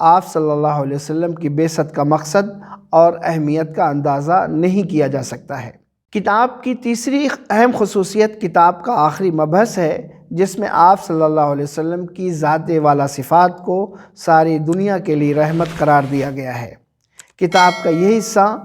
آپ صلی اللہ علیہ وسلم کی بعثت کا مقصد اور اہمیت کا اندازہ نہیں کیا جا سکتا ہے۔ کتاب کی تیسری اہم خصوصیت کتاب کا آخری مبحث ہے، جس میں آپ صلی اللہ علیہ وسلم کی ذات والا صفات کو ساری دنیا کے لیے رحمت قرار دیا گیا ہے۔ کتاب کا یہ حصہ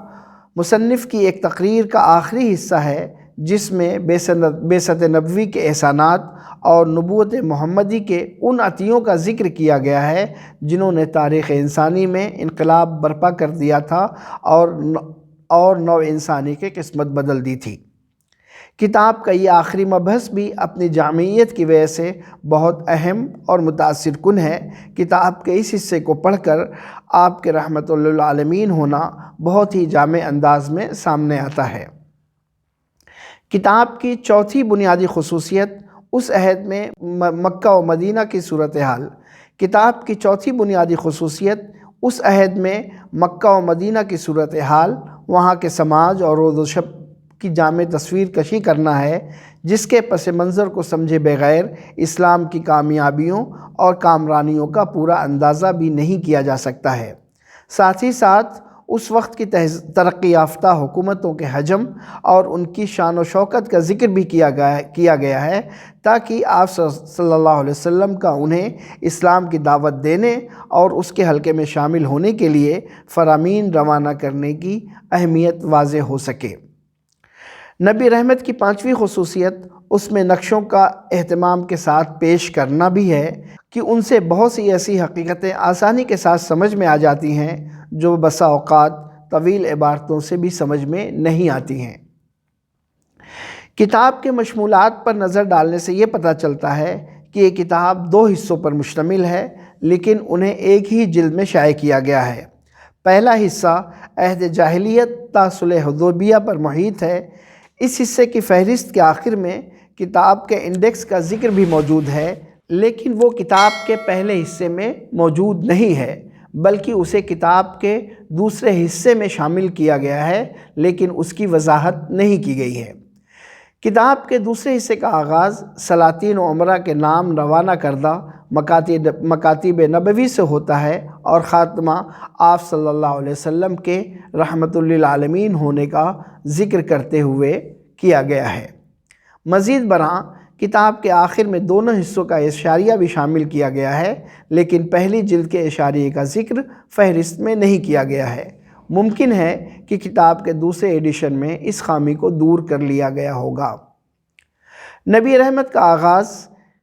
مصنف کی ایک تقریر کا آخری حصہ ہے، جس میں بعثت نبوی کے احسانات اور نبوت محمدی کے ان عطیوں کا ذکر کیا گیا ہے جنہوں نے تاریخ انسانی میں انقلاب برپا کر دیا تھا اور نو انسانی کی قسمت بدل دی تھی۔ کتاب کا یہ آخری مبحث بھی اپنی جامعیت کی وجہ سے بہت اہم اور متاثر کن ہے۔ کتاب کے اس حصے کو پڑھ کر آپ کے رحمت للعالمین ہونا بہت ہی جامع انداز میں سامنے آتا ہے۔ کتاب کی چوتھی بنیادی خصوصیت اس عہد میں مکہ و مدینہ کی صورتحال۔ کتاب کی چوتھی بنیادی خصوصیت اس عہد میں مکہ و مدینہ کی صورتحال، وہاں کے سماج اور روز و شب کی جامع تصویر کشی کرنا ہے، جس کے پس منظر کو سمجھے بغیر اسلام کی کامیابیوں اور کامرانیوں کا پورا اندازہ بھی نہیں کیا جا سکتا ہے۔ ساتھ ہی ساتھ اس وقت کی ترقی یافتہ حکومتوں کے حجم اور ان کی شان و شوکت کا ذکر بھی کیا گیا ہے، تاکہ آپ صلی اللہ علیہ وسلم کا انہیں اسلام کی دعوت دینے اور اس کے حلقے میں شامل ہونے کے لیے فرامین روانہ کرنے کی اہمیت واضح ہو سکے۔ نبی رحمت کی پانچویں خصوصیت اس میں نقشوں کا اہتمام کے ساتھ پیش کرنا بھی ہے کہ ان سے بہت سی ایسی حقیقتیں آسانی کے ساتھ سمجھ میں آ جاتی ہیں جو بسا اوقات طویل عبارتوں سے بھی سمجھ میں نہیں آتی ہیں۔ کتاب کے مشمولات پر نظر ڈالنے سے یہ پتہ چلتا ہے کہ یہ کتاب دو حصوں پر مشتمل ہے، لیکن انہیں ایک ہی جلد میں شائع کیا گیا ہے۔ پہلا حصہ عہد جاہلیت تا صلح حدیبیہ پر محیط ہے۔ اس حصے کی فہرست کے آخر میں کتاب کے انڈیکس کا ذکر بھی موجود ہے، لیکن وہ کتاب کے پہلے حصے میں موجود نہیں ہے، بلکہ اسے کتاب کے دوسرے حصے میں شامل کیا گیا ہے، لیکن اس کی وضاحت نہیں کی گئی ہے۔ کتاب کے دوسرے حصے کا آغاز سلاطین و امراء کے نام روانہ کردہ مکاتب نبوی سے ہوتا ہے اور خاتمہ آپ صلی اللہ علیہ وسلم کے رحمت للعالمین ہونے کا ذکر کرتے ہوئے کیا گیا ہے۔ مزید برآں کتاب کے آخر میں دونوں حصوں کا اشاریہ بھی شامل کیا گیا ہے، لیکن پہلی جلد کے اشاریے کا ذکر فہرست میں نہیں کیا گیا ہے۔ ممکن ہے کہ کتاب کے دوسرے ایڈیشن میں اس خامی کو دور کر لیا گیا ہوگا۔ نبی رحمت کا آغاز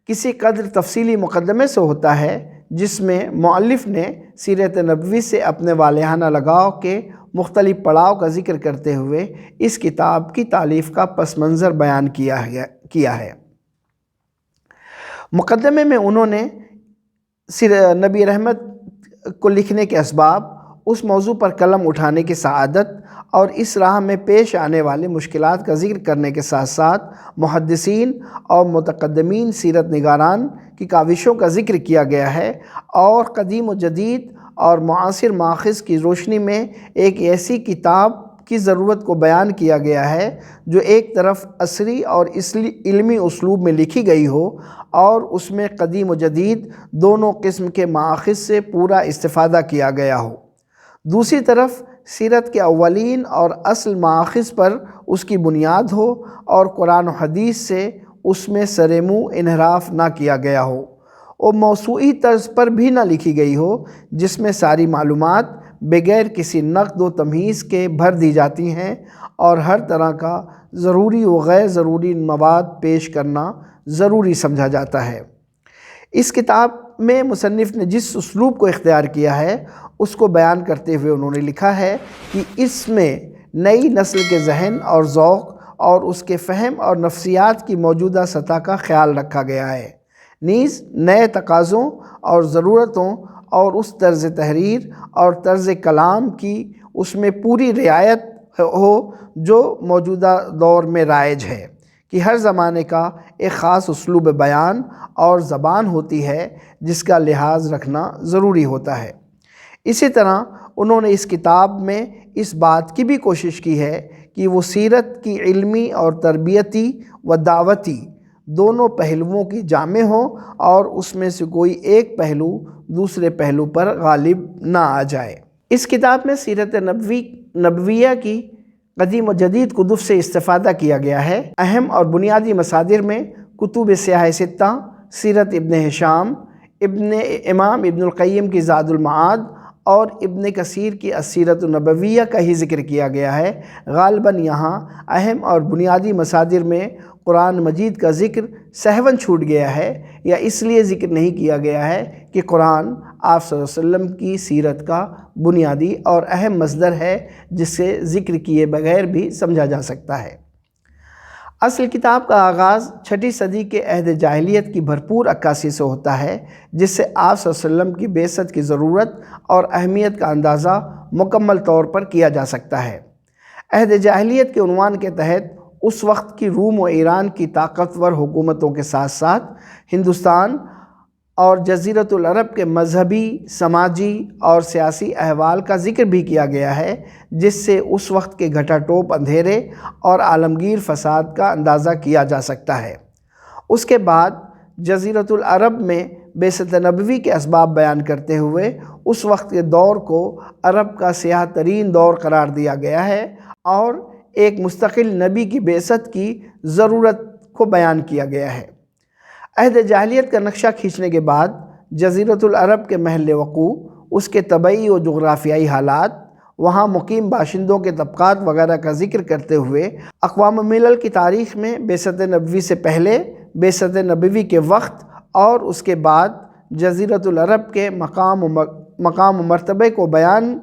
کسی قدر تفصیلی مقدمے سے ہوتا ہے، جس میں مؤلف نے سیرت نبوی سے اپنے والہانہ لگاؤ کے مختلف پڑاؤ کا ذکر کرتے ہوئے اس کتاب کی تالیف کا پس منظر بیان کیا ہے۔ مقدمے میں انہوں نے نبی رحمت کو لکھنے کے اسباب، اس موضوع پر قلم اٹھانے کی سعادت اور اس راہ میں پیش آنے والی مشکلات کا ذکر کرنے کے ساتھ ساتھ محدثین اور متقدمین سیرت نگاران کی کاوشوں کا ذکر کیا گیا ہے، اور قدیم و جدید اور معاصر ماخذ کی روشنی میں ایک ایسی کتاب کی ضرورت کو بیان کیا گیا ہے جو ایک طرف عصری اور علمی اسلوب میں لکھی گئی ہو اور اس میں قدیم و جدید دونوں قسم کے ماخذ سے پورا استفادہ کیا گیا ہو، دوسری طرف سیرت کے اولین اور اصل ماخذ پر اس کی بنیاد ہو اور قرآن و حدیث سے اس میں سر منہ انحراف نہ کیا گیا ہو، اور موضوعی طرز پر بھی نہ لکھی گئی ہو جس میں ساری معلومات بغیر کسی نقد و تمہیز کے بھر دی جاتی ہیں اور ہر طرح کا ضروری و غیر ضروری مواد پیش کرنا ضروری سمجھا جاتا ہے۔ اس کتاب میں مصنف نے جس اسلوب کو اختیار کیا ہے اس کو بیان کرتے ہوئے انہوں نے لکھا ہے کہ اس میں نئی نسل کے ذہن اور ذوق اور اس کے فہم اور نفسیات کی موجودہ سطح کا خیال رکھا گیا ہے، نیز نئے تقاضوں اور ضرورتوں اور اس طرز تحریر اور طرز کلام کی اس میں پوری رعایت ہو جو موجودہ دور میں رائج ہے، کہ ہر زمانے کا ایک خاص اسلوب بیان اور زبان ہوتی ہے جس کا لحاظ رکھنا ضروری ہوتا ہے۔ اسی طرح انہوں نے اس کتاب میں اس بات کی بھی کوشش کی ہے کہ وہ سیرت کی علمی اور تربیتی و دعوتی دونوں پہلوؤں کی جامع ہو اور اس میں سے کوئی ایک پہلو دوسرے پہلو پر غالب نہ آ جائے۔ اس کتاب میں سیرت نبویہ کی قدیم و جدید کتب سے استفادہ کیا گیا ہے۔ اہم اور بنیادی مصادر میں کتب سیاہ ستہ، سیرت ابن ہشام، امام ابن القیم کی زاد المعاد اور ابن کثیر کی السیرۃ النبویہ کا ہی ذکر کیا گیا ہے۔ غالباً یہاں اہم اور بنیادی مصادر میں قرآن مجید کا ذکر سہواً چھوٹ گیا ہے، یا اس لیے ذکر نہیں کیا گیا ہے کہ قرآن آپ صلی اللہ علیہ وسلم کی سیرت کا بنیادی اور اہم مصدر ہے جس سے ذکر کیے بغیر بھی سمجھا جا سکتا ہے۔ اصل کتاب کا آغاز 6 صدی کے عہد جاہلیت کی بھرپور عکاسی سے ہوتا ہے، جس سے آپ صلی اللہ علیہ وسلم کی بعثت کی ضرورت اور اہمیت کا اندازہ مکمل طور پر کیا جا سکتا ہے۔ عہد جاہلیت کے عنوان کے تحت اس وقت کی روم و ایران کی طاقتور حکومتوں کے ساتھ ساتھ ہندوستان اور جزیرۃ العرب کے مذہبی، سماجی اور سیاسی احوال کا ذکر بھی کیا گیا ہے، جس سے اس وقت کے گھٹا ٹوپ اندھیرے اور عالمگیر فساد کا اندازہ کیا جا سکتا ہے۔ اس کے بعد جزیرۃ العرب میں بعثت نبوی کے اسباب بیان کرتے ہوئے اس وقت کے دور کو عرب کا سیاہ ترین دور قرار دیا گیا ہے اور ایک مستقل نبی کی بعثت کی ضرورت کو بیان کیا گیا ہے۔ عہد جاہلیت کا نقشہ کھینچنے کے بعد جزیرۃ العرب کے محل وقوع، اس کے طبعی و جغرافیائی حالات، وہاں مقیم باشندوں کے طبقات وغیرہ کا ذکر کرتے ہوئے اقوام ملل کی تاریخ میں بعثت نبوی سے پہلے، بعثت نبوی کے وقت اور اس کے بعد جزیرۃ العرب کے مقام و مرتبے کو بیان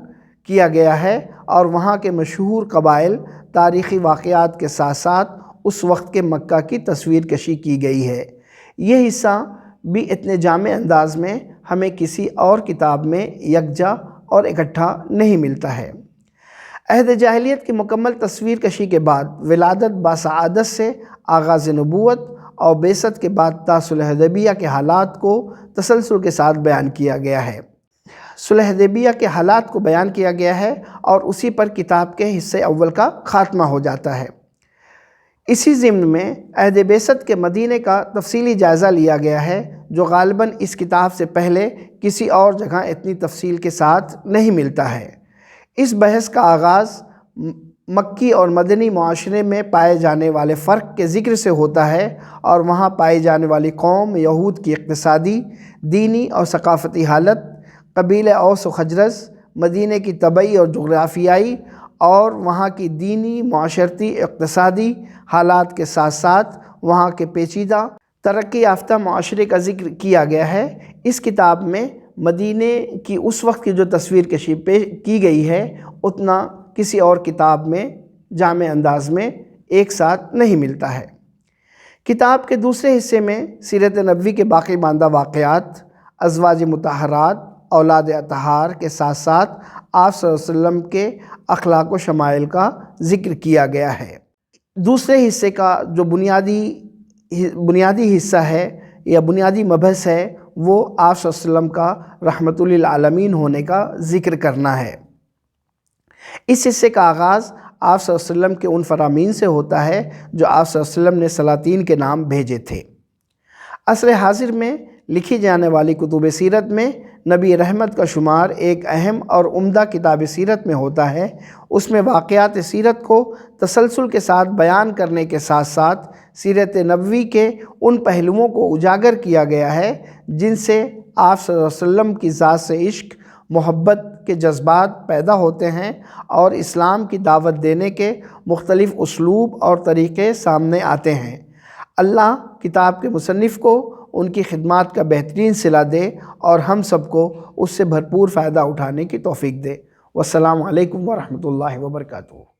کیا گیا ہے اور وہاں کے مشہور قبائل، تاریخی واقعات کے ساتھ ساتھ اس وقت کے مکہ کی تصویر کشی کی گئی ہے۔ یہ حصہ بھی اتنے جامع انداز میں ہمیں کسی اور کتاب میں یکجا اور اکٹھا نہیں ملتا ہے۔ عہد جاہلیت کی مکمل تصویر کشی کے بعد ولادت باسعادت سے آغاز نبوت اور بعثت کے بعد تا صلح حدیبیہ کے حالات کو تسلسل کے ساتھ بیان کیا گیا ہے۔ صلح حدیبیہ کے حالات کو بیان کیا گیا ہے اور اسی پر کتاب کے حصے اول کا خاتمہ ہو جاتا ہے۔ اسی ضمن میں عہد بعثت کے مدینے کا تفصیلی جائزہ لیا گیا ہے، جو غالباً اس کتاب سے پہلے کسی اور جگہ اتنی تفصیل کے ساتھ نہیں ملتا ہے۔ اس بحث کا آغاز مکی اور مدنی معاشرے میں پائے جانے والے فرق کے ذکر سے ہوتا ہے اور وہاں پائی جانے والی قوم یہود کی اقتصادی، دینی اور ثقافتی حالت، قبیلہ اوس و خزرج، مدینے کی طبعی اور جغرافیائی اور وہاں کی دینی، معاشرتی، اقتصادی حالات کے ساتھ ساتھ وہاں کے پیچیدہ ترقی یافتہ معاشرے کا ذکر کیا گیا ہے۔ اس کتاب میں مدینے کی اس وقت کی جو تصویر کشی کی گئی ہے اتنا کسی اور کتاب میں جامع انداز میں ایک ساتھ نہیں ملتا ہے۔ کتاب کے دوسرے حصے میں سیرت نبوی کے باقی ماندہ واقعات، ازواج مطہرات، اولاد اطہار کے ساتھ ساتھ آپ صلی اللہ علیہ وسلم کے اخلاق و شمائل کا ذکر کیا گیا ہے۔ دوسرے حصے کا جو بنیادی حصہ ہے یا بنیادی مبحث ہے وہ آپ صلی اللہ علیہ وسلم کا رحمت للعالمین ہونے کا ذکر کرنا ہے۔ اس حصے کا آغاز آپ صلی اللہ علیہ وسلم کے ان فرامین سے ہوتا ہے جو آپ صلی اللہ علیہ وسلم نے سلاطین کے نام بھیجے تھے۔ عصر حاضر میں لکھی جانے والی کتب سیرت میں نبی رحمت کا شمار ایک اہم اور عمدہ کتاب سیرت میں ہوتا ہے۔ اس میں واقعات سیرت کو تسلسل کے ساتھ بیان کرنے کے ساتھ ساتھ سیرت نبوی کے ان پہلوؤں کو اجاگر کیا گیا ہے جن سے آپ صلی اللہ علیہ وسلم کی ذات سے عشق، محبت کے جذبات پیدا ہوتے ہیں اور اسلام کی دعوت دینے کے مختلف اسلوب اور طریقے سامنے آتے ہیں۔ اللہ کتاب کے مصنف کو ان کی خدمات کا بہترین صلہ دے اور ہم سب کو اس سے بھرپور فائدہ اٹھانے کی توفیق دے۔ والسلام علیکم ورحمۃ اللہ وبرکاتہ۔